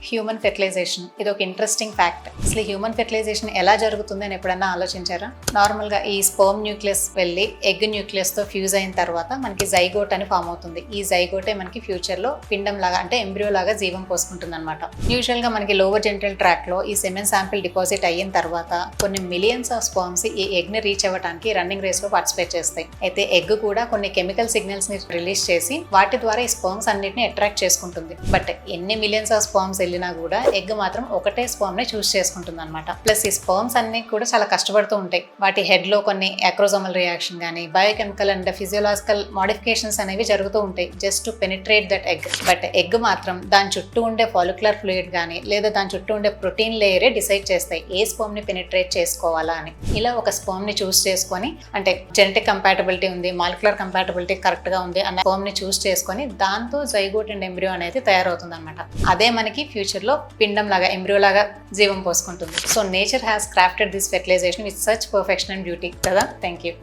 Human fertilisation ఇది ఒక interesting fact. అసలు హ్యూమన్ ఫెర్టిలైజేషన్ ఎలా జరుగుతుంది అని ఎప్పుడన్నా ఆలోచించారా? నార్మల్గా ఈ స్పర్మ్ న్యూక్లియస్ వెళ్ళి ఎగ్ న్యూక్లియస్తో ఫ్యూజ్ అయిన తర్వాత మనకి జైగోట్ అని ఫామ్ అవుతుంది. ఈ జైగోటే మనకి ఫ్యూచర్లో పిండం లాగా అంటే ఎంబ్రియో లాగా జీవం పోసుకుంటుంది అనమాట. యూజువల్గా మనకి లోవర్ జెనిటల్ ట్రాక్లో ఈ సెమెన్ శాంపిల్ డిపాజిట్ అయిన తర్వాత కొన్ని మిలియన్స్ ఆఫ్ స్పర్మ్స్ ఈ ఎగ్ని రీచ్ అవ్వడానికి రన్నింగ్ రేస్లో పార్టిసిపేట్ చేస్తాయి. అయితే ఎగ్ కూడా కొన్ని కెమికల్ సిగ్నల్స్ని రిలీజ్ చేసి వాటి ద్వారా ఈ స్పర్మ్స్ అన్నిటిని అట్రాక్ట్ చేసుకుంటుంది. బట్ ఎన్ని మిలియన్స్ ఆఫ్ స్పర్మ్స్ వెళ్ళినా కూడా ఎగ్ మాత్రం ఒకటే స్పర్మ్ ని చూస్ చేసుకుంటుంది అనమాట. ప్లస్ ఈ స్పర్మ్స్ అన్ని కూడా చాలా కష్టపడుతూ ఉంటాయి. వాటి హెడ్ లో కొన్ని అక్రోజోమల్ రియాక్షన్ కానీ బయోకెమికల్ అండ్ ఫిజియోలాజికల్ మోడిఫికేషన్స్ అనేవి జరుగుతూ ఉంటాయి just to penetrate that egg. But egg మాత్రం దాని చుట్టూ ఉండే ఫాలిక్యులర్ ఫ్లూయిడ్ కానీ లేదా దాని చుట్టూ ఉండే ప్రోటీన్ లేయరే డిసైడ్ చేస్తాయి ఏ స్పర్మ్ ని పెనిట్రేట్ చేసుకోవాలా అని. ఇలా ఒక స్పర్మ్ ని చూస్ చేసుకొని అంటే జెనెటిక్ కంపాటబిలిటీ ఉంది, మాలిక్యులర్ కంపాటబిలిటీ కరెక్ట్ గా ఉంది అన్న స్పర్మ్ ని చూస్ చేసుకొని దాంతో జైగోట్ అండ్ ఎంబ్రియో అనేది తయారవుతుంది అనమాట. అదే మనకి ఫ్యూచర్ లో పిండం లాగా ఎంబ్రియో లాగా జీవం పోసుకుంటుంది. So nature has crafted this fertilization with such perfection and beauty కదా. Thank you.